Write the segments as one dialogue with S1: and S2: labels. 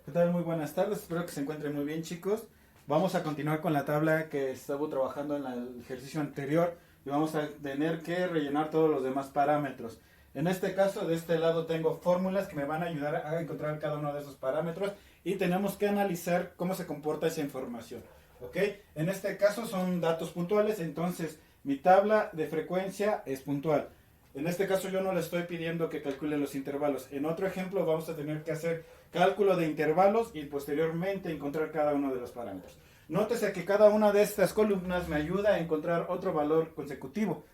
S1: ¿Qué tal? Muy buenas tardes, espero que se encuentren muy bien, chicos. Vamos a continuar con la tabla que estaba trabajando en el ejercicio anterior y vamos a tener que rellenar todos los demás parámetros. En este caso, de este lado tengo fórmulas que me van a ayudar a encontrar cada uno de esos parámetros y tenemos que analizar cómo se comporta esa información. ¿Ok? En este caso son datos puntuales, entonces mi tabla de frecuencia es puntual. En este caso yo no le estoy pidiendo que calcule los intervalos. En otro ejemplo vamos a tener que hacer cálculo de intervalos y posteriormente encontrar cada uno de los parámetros. Nótese que cada una de estas columnas me ayuda a encontrar otro valor consecutivo.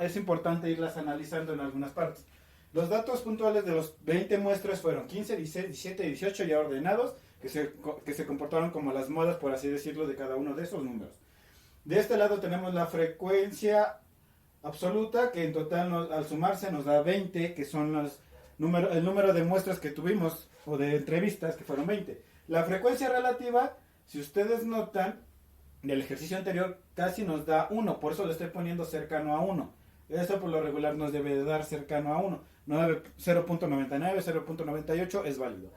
S1: Es importante irlas analizando en algunas partes. Los datos puntuales de los 20 muestras fueron 15, 16, 17 y 18 ya ordenados, que se comportaron como las modas, por así decirlo, de cada uno de esos números. De este lado tenemos la frecuencia absoluta, que en total al sumarse nos da 20, que son el número de muestras que tuvimos, o de entrevistas, que fueron 20. La frecuencia relativa, si ustedes notan, del ejercicio anterior casi nos da 1, por eso le estoy poniendo cercano a 1. Eso por lo regular nos debe de dar cercano a 1. 0.99, 0.98 es válido.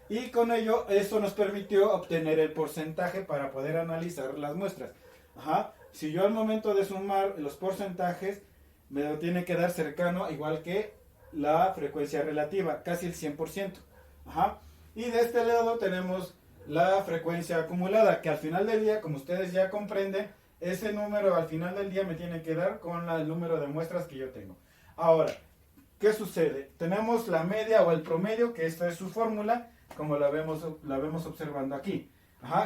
S1: Y con ello, eso nos permitió obtener el porcentaje para poder analizar las muestras. Si yo al momento de sumar los porcentajes, me lo tiene que dar cercano, igual que la frecuencia relativa, casi el 100%. Y de este lado tenemos la frecuencia acumulada, que al final del día, como ustedes ya comprenden, ese número al final del día me tiene que dar con el número de muestras que yo tengo. Ahora, ¿qué sucede? Tenemos la media o el promedio, que esta es su fórmula, como la vemos observando aquí,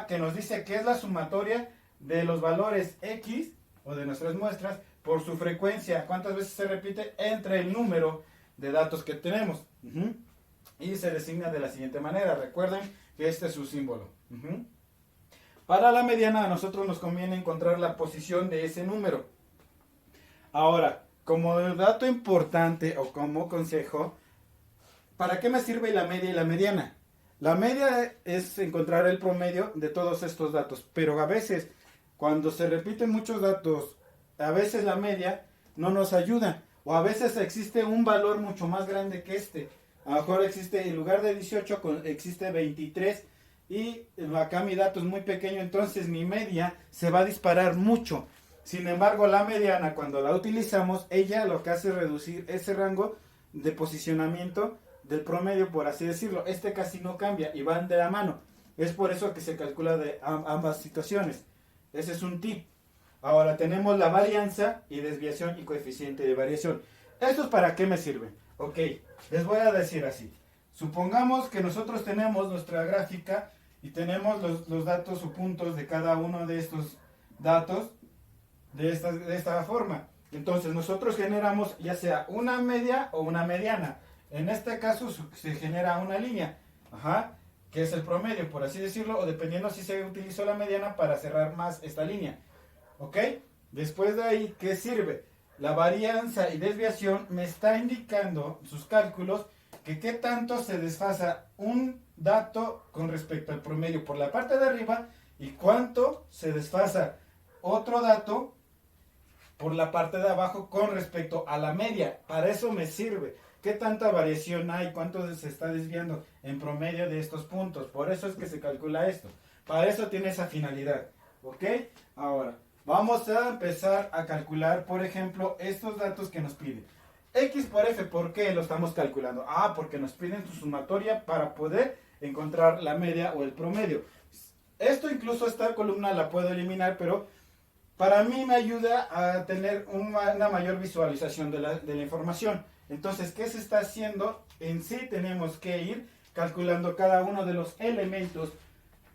S1: que nos dice que es la sumatoria de los valores X, o de nuestras muestras, por su frecuencia, cuántas veces se repite entre el número de datos que tenemos. Y se designa de la siguiente manera. Recuerden que este es su símbolo. Para la mediana a nosotros nos conviene encontrar la posición de ese número. Ahora, como dato importante o como consejo, ¿para qué me sirve la media y la mediana? La media es encontrar el promedio de todos estos datos, pero a veces, cuando se repiten muchos datos, a veces la media no nos ayuda, o a veces existe un valor mucho más grande que este. A lo mejor existe, en lugar de 18, existe 23, y acá mi dato es muy pequeño, entonces mi media se va a disparar mucho. Sin embargo, la mediana, cuando la utilizamos, ella lo que hace es reducir ese rango de posicionamiento del promedio, por así decirlo. Este casi no cambia y van de la mano. Es por eso que se calcula de ambas situaciones. Ese es un tip. Ahora tenemos la varianza y desviación y coeficiente de variación. ¿Estos para qué me sirven? Ok, les voy a decir así. Supongamos que nosotros tenemos nuestra gráfica y tenemos los datos o puntos de cada uno de estos datos de esta forma. Entonces nosotros generamos ya sea una media o una mediana. En este caso se genera una línea, que es el promedio, por así decirlo, o dependiendo si se utilizó la mediana para cerrar más esta línea. ¿Ok? Después de ahí, ¿qué sirve? La varianza y desviación me está indicando sus cálculos que qué tanto se desfasa un dato con respecto al promedio por la parte de arriba y cuánto se desfasa otro dato por la parte de abajo con respecto a la media. Para eso me sirve. ¿Qué tanta variación hay? ¿Cuánto se está desviando en promedio de estos puntos? Por eso es que se calcula esto. Para eso tiene esa finalidad. ¿Ok? Ahora, vamos a empezar a calcular, por ejemplo, estos datos que nos piden. X por F, ¿por qué lo estamos calculando? Porque nos piden su sumatoria para poder encontrar la media o el promedio. Esto incluso esta columna la puedo eliminar, pero para mí me ayuda a tener una mayor visualización de la información. Entonces, ¿qué se está haciendo? En sí tenemos que ir calculando cada uno de los elementos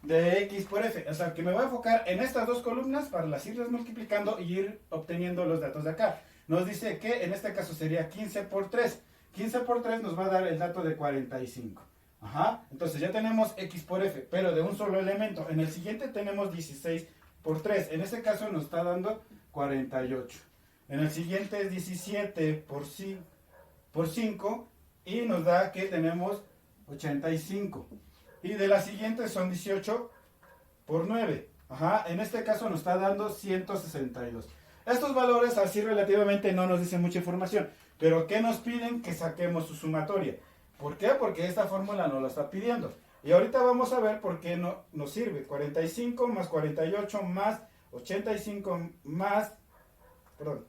S1: de X por F. O sea, que me voy a enfocar en estas dos columnas para las irlas multiplicando y ir obteniendo los datos de acá. Nos dice que en este caso sería 15 por 3. 15 por 3 nos va a dar el dato de 45. Entonces ya tenemos X por F, pero de un solo elemento. En el siguiente tenemos 16 por 3. En este caso nos está dando 48. En el siguiente es 17 por 5 y nos da que tenemos 85. Y de la siguiente son 18 por 9. En este caso nos está dando 162. Estos valores así relativamente no nos dicen mucha información. Pero ¿qué nos piden? Que saquemos su sumatoria. ¿Por qué? Porque esta fórmula nos lo está pidiendo. Y ahorita vamos a ver por qué no nos sirve. 45 más 48 más 85 más, perdón,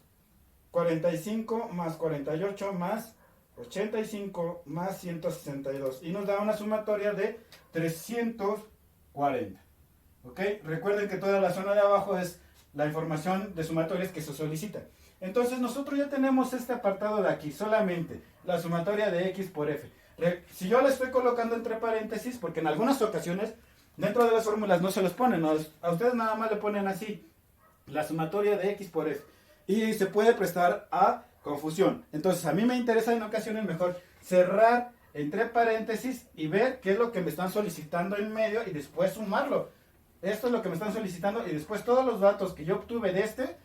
S1: 45 más 48 más 85 más 162. Y nos da una sumatoria de 340. ¿Ok? Recuerden que toda la zona de abajo es la información de sumatorias que se solicita. Entonces nosotros ya tenemos este apartado de aquí, solamente la sumatoria de X por F. Si yo la estoy colocando entre paréntesis, porque en algunas ocasiones dentro de las fórmulas no se los ponen, ¿no? A ustedes nada más le ponen así, la sumatoria de X por F. Y se puede prestar a confusión. Entonces a mí me interesa en ocasiones mejor cerrar entre paréntesis y ver qué es lo que me están solicitando en medio y después sumarlo. Esto es lo que me están solicitando y después todos los datos que yo obtuve de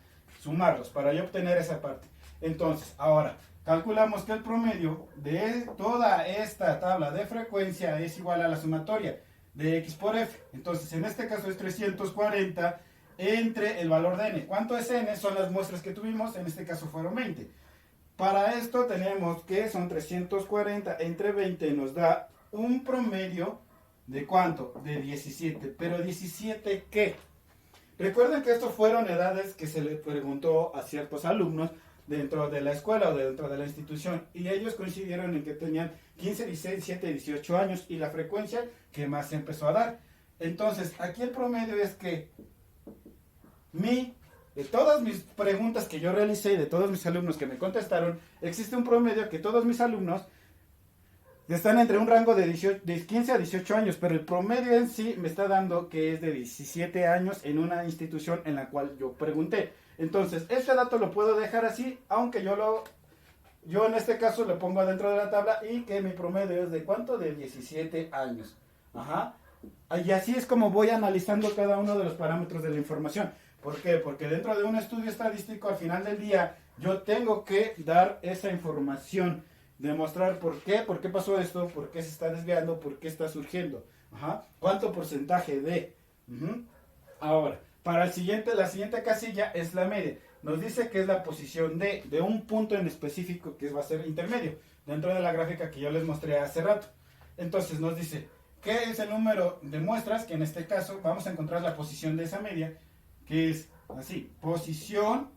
S1: sumarlos para yo obtener esa parte. Entonces, ahora, calculamos que el promedio de toda esta tabla de frecuencia es igual a la sumatoria de X por F. Entonces, en este caso es 340 entre el valor de N. ¿Cuánto es N? Son las muestras que tuvimos, en este caso fueron 20. Para esto tenemos que son 340 entre 20 nos da un promedio de ¿cuánto? De 17. ¿Pero 17 qué? Recuerden que estos fueron edades que se le preguntó a ciertos alumnos dentro de la escuela o dentro de la institución y ellos coincidieron en que tenían 15, 16, 17, 18 años y la frecuencia que más se empezó a dar. Entonces, aquí el promedio es que de todas mis preguntas que yo realicé y de todos mis alumnos que me contestaron, existe un promedio que todos mis alumnos están entre un rango de 15 a 18 años, pero el promedio en sí me está dando que es de 17 años en una institución en la cual yo pregunté. Entonces, este dato lo puedo dejar así, aunque yo en este caso lo pongo dentro de la tabla y que mi promedio es de ¿cuánto? De 17 años. Ajá. Y así es como voy analizando cada uno de los parámetros de la información. ¿Por qué? Porque dentro de un estudio estadístico, al final del día, yo tengo que dar esa información. Demostrar por qué pasó esto, por qué se está desviando, por qué está surgiendo. Ajá. ¿Cuánto porcentaje de? Ahora, para la siguiente casilla es la media. Nos dice que es la posición de un punto en específico que va a ser intermedio, dentro de la gráfica que yo les mostré hace rato. Entonces nos dice, ¿qué es el número de muestras? Que en este caso vamos a encontrar la posición de esa media, que es así, posición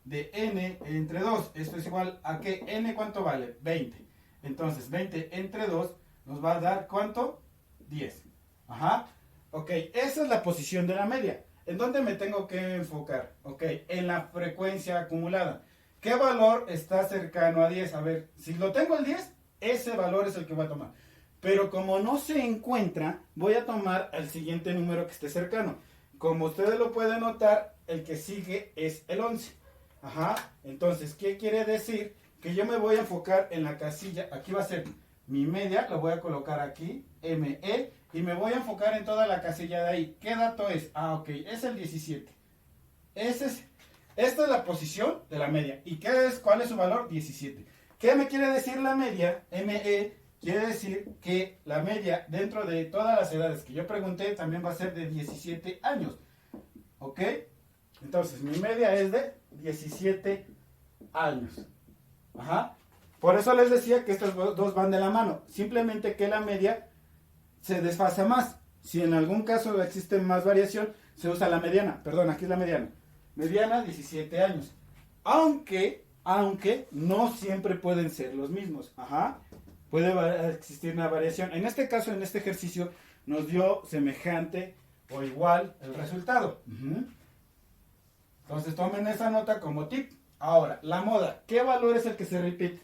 S1: de n entre 2. Esto es igual a que n, ¿cuánto vale? 20. Entonces 20 entre 2 nos va a dar ¿cuánto? 10. Ajá. Ok, esa es la posición de la media. ¿En dónde me tengo que enfocar? Ok, en la frecuencia acumulada. ¿Qué valor está cercano a 10? A ver, si lo tengo al 10, ese valor es el que voy a tomar. Pero como no se encuentra, voy a tomar el siguiente número que esté cercano. Como ustedes lo pueden notar, el que sigue es el 11. Ajá, entonces, ¿qué quiere decir? Que yo me voy a enfocar en la casilla, aquí va a ser mi media, lo voy a colocar aquí, ME, y me voy a enfocar en toda la casilla de ahí. ¿Qué dato es? Ah, ok, es el 17. Esta es la posición de la media. ¿Y cuál es su valor? 17. ¿Qué me quiere decir la media? ME, quiere decir que la media dentro de todas las edades que yo pregunté también va a ser de 17 años. ¿Ok? Entonces, mi media es de 17 años. Ajá. Por eso les decía que estos dos van de la mano. Simplemente que la media se desfasa más. Si en algún caso existe más variación, se usa la mediana. Perdón, aquí es la mediana. Mediana, 17 años. Aunque no siempre pueden ser los mismos. Ajá. Puede existir una variación. En este caso, en este ejercicio, nos dio semejante o igual el resultado. Entonces tomen esa nota como tip. Ahora, la moda. ¿Qué valor es el que se repite?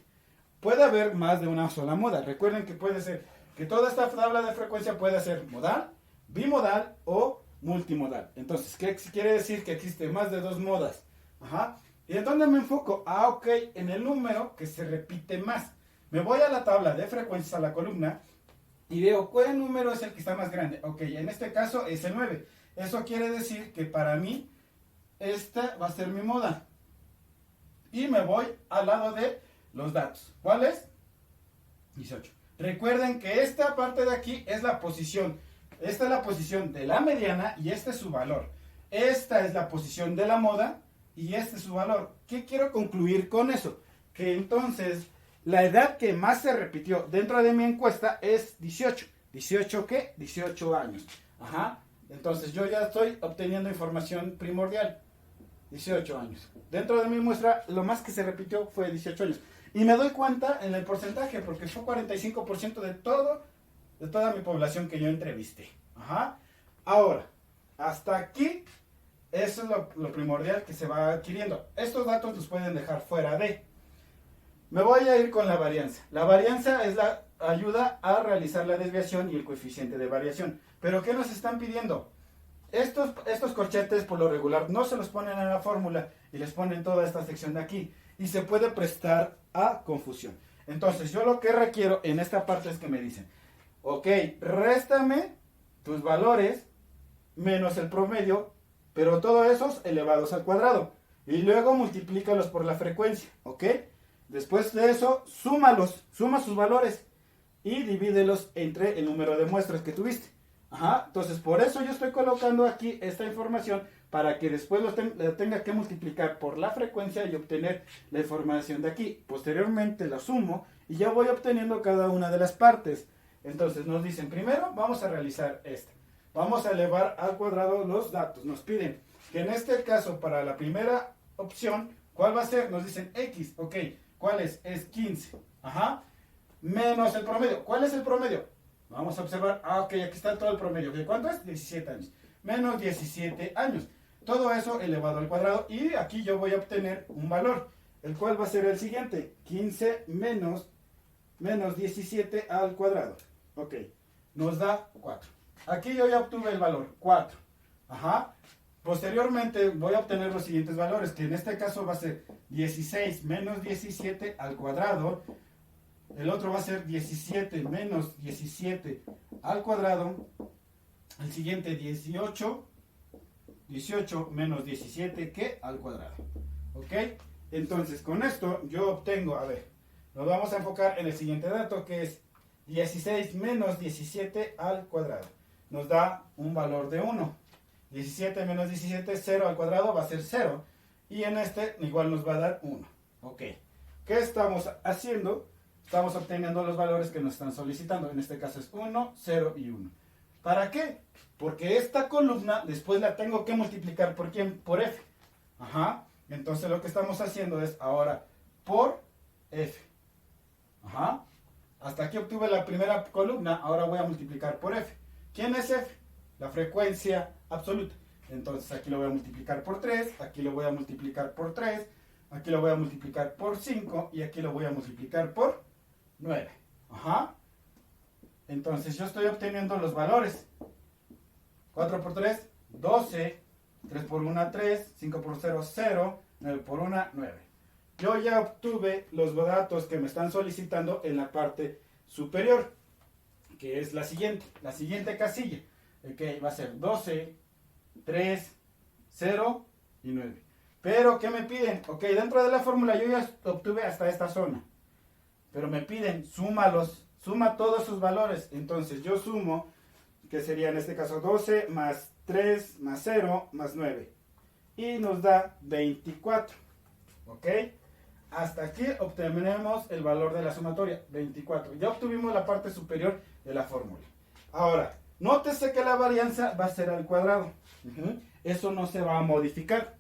S1: Puede haber más de una sola moda. Recuerden que puede ser que toda esta tabla de frecuencia puede ser modal, bimodal o multimodal. Entonces, ¿qué quiere decir? Que existe más de dos modas. Ajá. ¿Y en dónde me enfoco? Ah, ok, en el número que se repite más. Me voy a la tabla de frecuencias, a la columna, y veo cuál número es el que está más grande. Ok, en este caso es el 9. Eso quiere decir que para mí esta va a ser mi moda. Y me voy al lado de los datos. ¿Cuál es? 18. Recuerden que esta parte de aquí es la posición. Esta es la posición de la mediana y este es su valor. Esta es la posición de la moda y este es su valor. ¿Qué quiero concluir con eso? Que entonces la edad que más se repitió dentro de mi encuesta es 18. 18, ¿qué? 18 años. Ajá. Entonces yo ya estoy obteniendo información primordial. 18 años. Dentro de mi muestra, lo más que se repitió fue 18 años. Y me doy cuenta en el porcentaje, porque fue 45% de toda mi población que yo entrevisté. Ajá. Ahora, hasta aquí, eso es lo primordial que se va adquiriendo. Estos datos los pueden dejar fuera de. Me voy a ir con la varianza. La varianza es la ayuda a realizar la desviación y el coeficiente de variación. ¿Pero qué nos están pidiendo? Estos corchetes por lo regular no se los ponen en la fórmula y les ponen toda esta sección de aquí. Y se puede prestar a confusión. Entonces yo lo que requiero en esta parte es que me dicen, ok, réstame tus valores menos el promedio, pero todos esos elevados al cuadrado. Y luego multiplícalos por la frecuencia, ¿ok? Después de eso, suma sus valores y divídelos entre el número de muestras que tuviste. Ajá, entonces por eso yo estoy colocando aquí esta información para que después lo tenga que multiplicar por la frecuencia y obtener la información de aquí. Posteriormente la sumo y ya voy obteniendo cada una de las partes. Entonces nos dicen, primero vamos a realizar esta. Vamos a elevar al cuadrado los datos. Nos piden que en este caso para la primera opción, ¿cuál va a ser? Nos dicen X, ok. ¿Cuál es? Es 15. Ajá. Menos el promedio. ¿Cuál es el promedio? Vamos a observar. Ah, ok, aquí está todo el promedio. ¿Cuánto es? 17 años. Menos 17 años. Todo eso elevado al cuadrado. Y aquí yo voy a obtener un valor. El cual va a ser el siguiente. 15 menos 17 al cuadrado. Ok. Nos da 4. Aquí yo ya obtuve el valor. 4. Ajá. Posteriormente voy a obtener los siguientes valores, que en este caso va a ser 16 menos 17 al cuadrado. El otro va a ser 17 menos 17 al cuadrado. El siguiente 18 menos 17 que al cuadrado. ¿Ok? Entonces con esto yo obtengo, a ver, nos vamos a enfocar en el siguiente dato que es 16 menos 17 al cuadrado. Nos da un valor de 1. 17 menos 17, 0 al cuadrado va a ser 0. Y en este igual nos va a dar 1. Ok. ¿Qué estamos haciendo? Estamos obteniendo los valores que nos están solicitando. En este caso es 1, 0 y 1. ¿Para qué? Porque esta columna después la tengo que multiplicar por ¿quién? Por F. Ajá. Entonces lo que estamos haciendo es ahora por F. Ajá. Hasta aquí obtuve la primera columna. Ahora voy a multiplicar por F. ¿Quién es F? La frecuencia absoluta. Entonces aquí lo voy a multiplicar por 3, aquí lo voy a multiplicar por 3, aquí lo voy a multiplicar por 5 y aquí lo voy a multiplicar por 9. Ajá. Entonces yo estoy obteniendo los valores. 4 por 3, 12. 3 por 1, 3. 5 por 0, 0. 9 por 1, 9. Yo ya obtuve los datos que me están solicitando en la parte superior, que es la siguiente casilla. Que va a ser 12, 3, 0 y 9. Pero, ¿qué me piden? Ok, dentro de la fórmula yo ya obtuve hasta esta zona. Pero me piden, suma todos sus valores. Entonces yo sumo, que sería en este caso 12 más 3 más 0 más 9. Y nos da 24. ¿Ok? Hasta aquí obtenemos el valor de la sumatoria, 24. Ya obtuvimos la parte superior de la fórmula. Ahora, nótese que la varianza va a ser al cuadrado. Eso no se va a modificar.